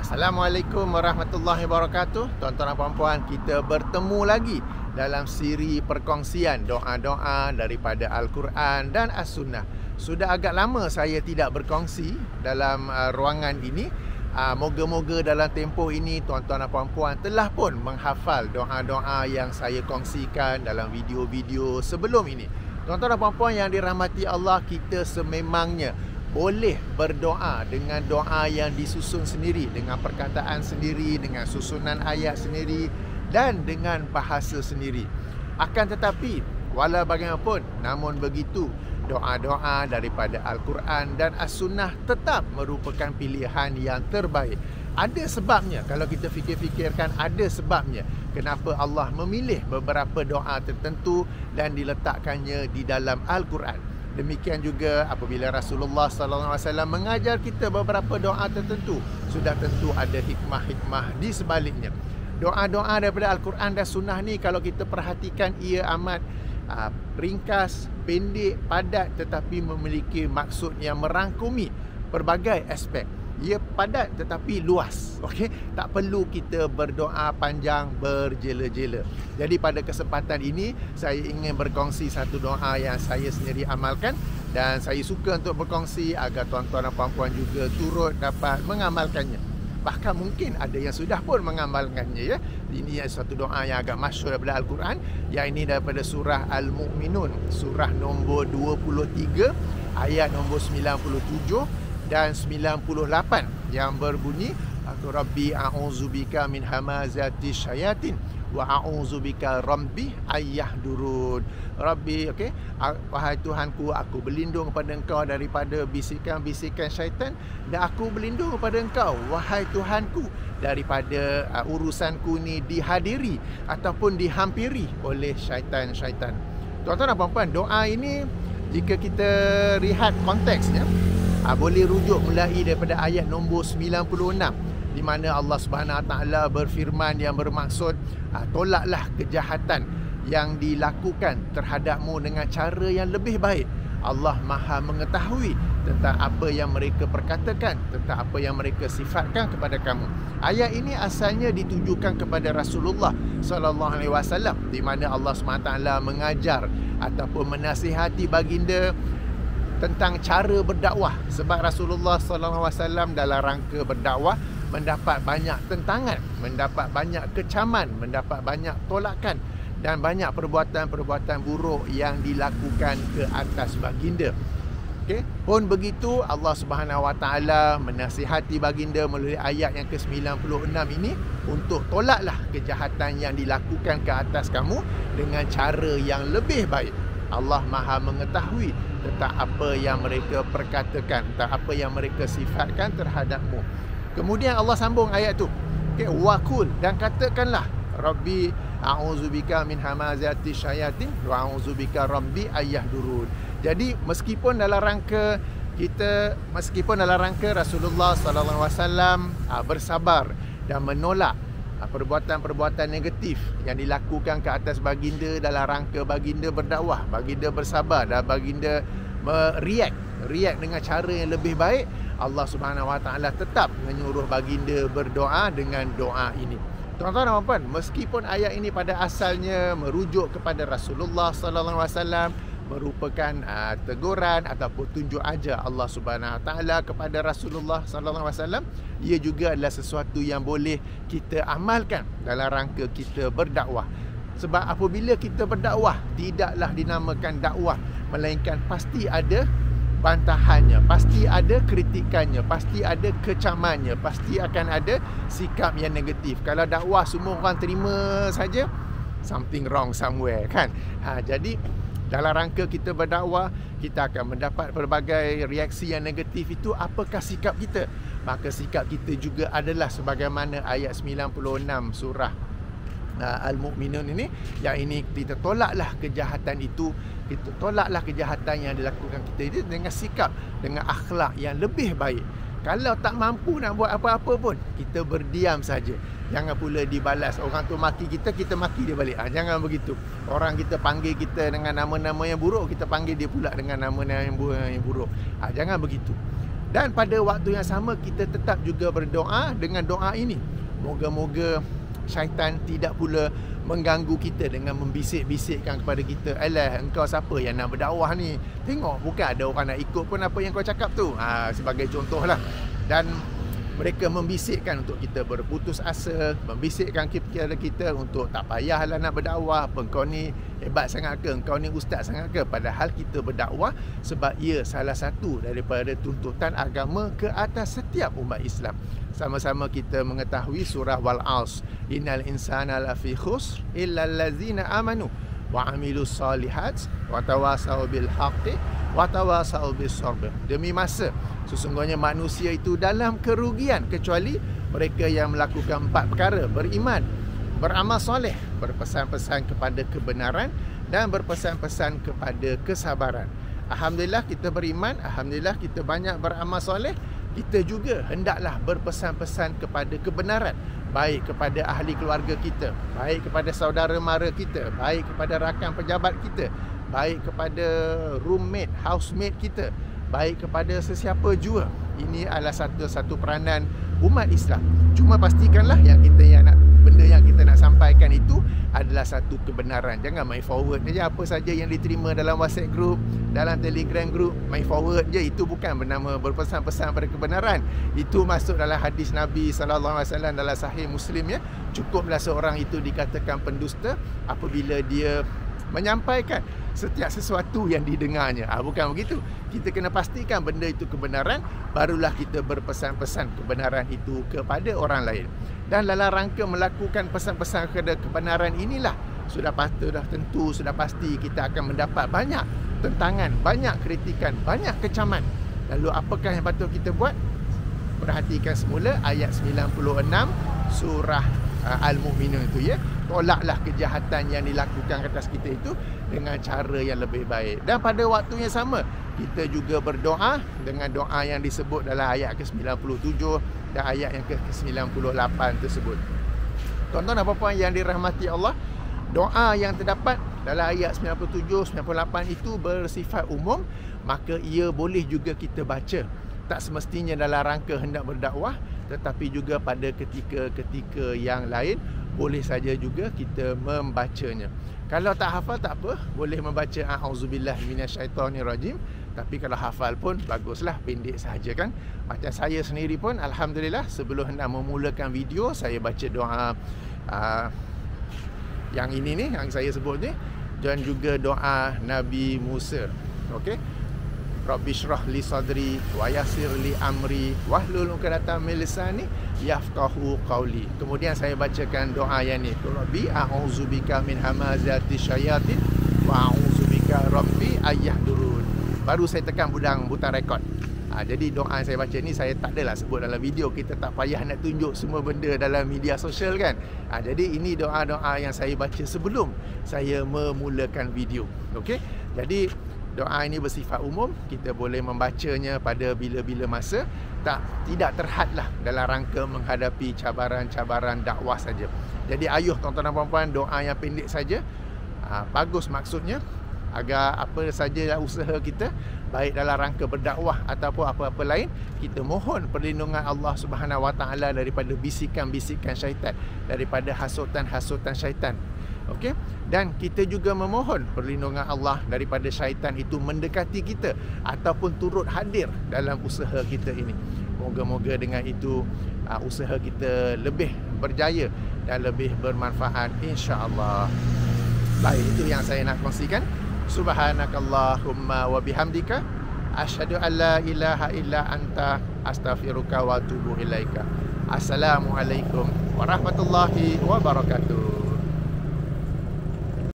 Assalamualaikum warahmatullahi wabarakatuh. Tuan-tuan dan puan-puan, kita bertemu lagi dalam siri perkongsian doa-doa daripada Al-Quran dan As-Sunnah. Sudah agak lama saya tidak berkongsi dalam ruangan ini. Moga-moga dalam tempoh ini tuan-tuan dan puan-puan telah pun menghafal doa-doa yang saya kongsikan dalam video-video sebelum ini. Tuan-tuan dan puan-puan yang dirahmati Allah, kita sememangnya boleh berdoa dengan doa yang disusun sendiri, dengan perkataan sendiri, dengan susunan ayat sendiri dan dengan bahasa sendiri. Akan tetapi, walau bagaimanapun, namun begitu, doa-doa daripada Al-Quran dan As-Sunnah tetap merupakan pilihan yang terbaik. Ada sebabnya, kalau kita fikir-fikirkan, ada sebabnya kenapa Allah memilih beberapa doa tertentu dan diletakkannya di dalam Al-Quran. Demikian juga apabila Rasulullah SAW mengajar kita beberapa doa tertentu, sudah tentu ada hikmah-hikmah di sebaliknya. Doa-doa daripada Al-Quran dan Sunnah ni kalau kita perhatikan, ia amat ringkas, pendek, padat, tetapi memiliki maksud yang merangkumi pelbagai aspek. Ia padat tetapi luas. Okey, tak perlu kita berdoa panjang berjela-jela. Jadi pada kesempatan ini saya ingin berkongsi satu doa yang saya sendiri amalkan dan saya suka untuk berkongsi agar tuan-tuan dan puan-puan juga turut dapat mengamalkannya. Bahkan mungkin ada yang sudah pun mengamalkannya, ya. Ini satu doa yang agak masyhur daripada Al-Quran, yang ini daripada surah Al-Mu'minun, surah nombor 23 ayat nombor 97 dan 98 yang berbunyi, Rabbi a'udzubika min hamazati syayatin wa a'udzubika rabbi ayyahdurun. Rabbi, okey, wahai Tuhanku, aku berlindung kepada Engkau daripada bisikan-bisikan syaitan, dan aku berlindung kepada Engkau, wahai Tuhanku, daripada urusanku ni dihadiri ataupun dihampiri oleh syaitan-syaitan. Tuan-tuan dan puan-puan, doa ini jika kita lihat konteksnya, boleh rujuk mulai daripada ayat nombor 96, di mana Allah Subhanahu Wa Taala berfirman yang bermaksud, tolaklah kejahatan yang dilakukan terhadapmu dengan cara yang lebih baik. Allah Maha mengetahui tentang apa yang mereka perkatakan, tentang apa yang mereka sifatkan kepada kamu. Ayat ini asalnya ditujukan kepada Rasulullah sallallahu alaihi wasallam, di mana Allah Subhanahu Wa Taala mengajar ataupun menasihati baginda tentang cara berdakwah, sebab Rasulullah SAW dalam rangka berdakwah mendapat banyak tentangan, mendapat banyak kecaman, mendapat banyak tolakan dan banyak perbuatan-perbuatan buruk yang dilakukan ke atas baginda. Okey, pun begitu Allah Subhanahu Wa Taala menasihati baginda melalui ayat yang ke-96 ini untuk tolaklah kejahatan yang dilakukan ke atas kamu dengan cara yang lebih baik. Allah Maha mengetahui tentang apa yang mereka perkatakan, tentang apa yang mereka sifatkan terhadapmu. Kemudian Allah sambung ayat tu, okay, waqul, dan katakanlah, Rabbi a'udzubika min hamazati syayatin wa a'udzubika rabbi ayyahdurun. Jadi meskipun dalam rangka Rasulullah sallallahu alaihi wasallam bersabar dan menolak perbuatan-perbuatan negatif yang dilakukan ke atas baginda dalam rangka baginda berdakwah, baginda bersabar dan baginda react dengan cara yang lebih baik, Allah Subhanahu Wa Taala tetap menyuruh baginda berdoa dengan doa ini. Tuan-tuan dan puan-puan, meskipun ayat ini pada asalnya merujuk kepada Rasulullah sallallahu alaihi wasallam, merupakan teguran ataupun tunjuk ajar Allah Subhanahu Wa Taala kepada Rasulullah sallallahu alaihi wasallam, ia juga adalah sesuatu yang boleh kita amalkan dalam rangka kita berdakwah. Sebab apabila kita berdakwah, tidaklah dinamakan dakwah, melainkan pasti ada bantahannya, pasti ada kritikannya, pasti ada kecamannya, pasti akan ada sikap yang negatif. Kalau dakwah semua orang terima saja, something wrong somewhere, kan? Jadi dalam rangka kita berdakwah, kita akan mendapat pelbagai reaksi yang negatif. Itu apakah sikap kita? Maka sikap kita juga adalah sebagaimana ayat 96 surah Al-Mu'minun ini, yang ini kita tolaklah kejahatan itu, kita tolaklah kejahatan yang dilakukan kita itu dengan sikap, dengan akhlak yang lebih baik. Kalau tak mampu nak buat apa-apa pun, kita berdiam saja. Jangan pula dibalas. Orang tu maki kita, kita maki dia balik. Jangan begitu. Orang kita panggil kita dengan nama-nama yang buruk, kita panggil dia pula dengan nama-nama yang buruk. Jangan begitu. Dan pada waktu yang sama kita tetap juga berdoa dengan doa ini. Moga-moga syaitan tidak pula mengganggu kita dengan membisik-bisikkan kepada kita, alah engkau siapa yang nak berdakwah ni, tengok bukan ada orang nak ikut pun apa yang kau cakap tu, sebagai contoh lah. Dan mereka membisikkan untuk kita berputus asa, membisikkan kepada kita untuk tak payahlah nak berdakwah, apa kau ni hebat sangat ke, engkau ni ustaz sangat ke. Padahal kita berdakwah sebab ia salah satu daripada tuntutan agama ke atas setiap umat Islam. Sama-sama kita mengetahui surah Wal-Asr, innal insana lafi khusr illa allazina amanu wa amilus solihat wa tawasau bil haqqi wa tawasau bis sabr. Demi masa sesungguhnya manusia itu dalam kerugian kecuali mereka yang melakukan 4 perkara: beriman, beramal soleh, berpesan-pesan kepada kebenaran, dan berpesan-pesan kepada kesabaran. Alhamdulillah kita beriman, alhamdulillah kita banyak beramal soleh. Kita juga hendaklah berpesan-pesan kepada kebenaran, baik kepada ahli keluarga kita, baik kepada saudara mara kita, baik kepada rakan pejabat kita, baik kepada roommate, housemate kita, baik kepada sesiapa jua. Ini adalah satu peranan umat Islam. Cuma pastikanlah benda yang kita nak sampaikan itu adalah satu kebenaran. Jangan main forward saja apa saja yang diterima dalam WhatsApp group, dalam Telegram group, main forward je. Itu bukan bernama berpesan-pesan pada kebenaran. Itu masuk dalam hadis Nabi SAW dalam Sahih Muslim, ya. Cukuplah seorang itu dikatakan pendusta apabila dia menyampaikan setiap sesuatu yang didengarnya. Bukan begitu. Kita kena pastikan benda itu kebenaran, barulah kita berpesan-pesan kebenaran itu kepada orang lain. Dan dalam rangka melakukan pesan-pesan kebenaran inilah sudah pasti kita akan mendapat banyak tentangan, banyak kritikan, banyak kecaman. Lalu apakah yang patut kita buat? Perhatikan semula ayat 96 surah Al-Mu'minun itu, ya. Tolaklah kejahatan yang dilakukan ke atas kita itu dengan cara yang lebih baik. Dan pada waktu yang sama kita juga berdoa dengan doa yang disebut dalam ayat ke-97 dan ayat yang ke-98 tersebut. Tuan-tuan dan puan-puan yang dirahmati Allah, doa yang terdapat dalam ayat 97, 98 itu bersifat umum, maka ia boleh juga kita baca. Tak semestinya dalam rangka hendak berdakwah, tetapi juga pada ketika-ketika yang lain boleh saja juga kita membacanya. Kalau tak hafal tak apa, boleh membaca a'udzubillah minasyaitonirrajim. Tapi kalau hafal pun baguslah, pendek sahaja kan. Macam saya sendiri pun alhamdulillah sebelum hendak memulakan video, saya baca doa yang ini ni, yang saya sebut ni, dan juga doa Nabi Musa. Okey. Rabbi shrah li sadri wa yassir li amri wahlul 'uqdatam min lisani yafqahu qawli. Kemudian saya bacakan doa yang ni, Rabbi a'udzubika min hamazati syayatin wa a'udzubika rabbi ayahdurun. Baru saya tekan butang rekod. Jadi doa yang saya baca ni saya tak adalah sebut dalam video. Kita tak payah nak tunjuk semua benda dalam media sosial kan. Jadi ini doa-doa yang saya baca sebelum saya memulakan video. Okey. Jadi doa ini bersifat umum, kita boleh membacanya pada bila-bila masa, tidak terhadlah dalam rangka menghadapi cabaran-cabaran dakwah saja. Jadi ayuh tuan-tuan dan puan-puan, doa yang pendek saja, bagus maksudnya, agar apa saja usaha kita, baik dalam rangka berdakwah ataupun apa-apa lain, kita mohon perlindungan Allah Subhanahu Wa Taala daripada bisikan-bisikan syaitan, daripada hasutan-hasutan syaitan. Okey, dan kita juga memohon perlindungan Allah daripada syaitan itu mendekati kita ataupun turut hadir dalam usaha kita ini. Moga-moga dengan itu usaha kita lebih berjaya dan lebih bermanfaat, insya-Allah. Baik, itu yang saya nak kongsikan. Subhanakallahumma wa bihamdika asyhadu an la ilaha illa anta astaghfiruka wa atubu ilaika. Assalamualaikum warahmatullahi wabarakatuh.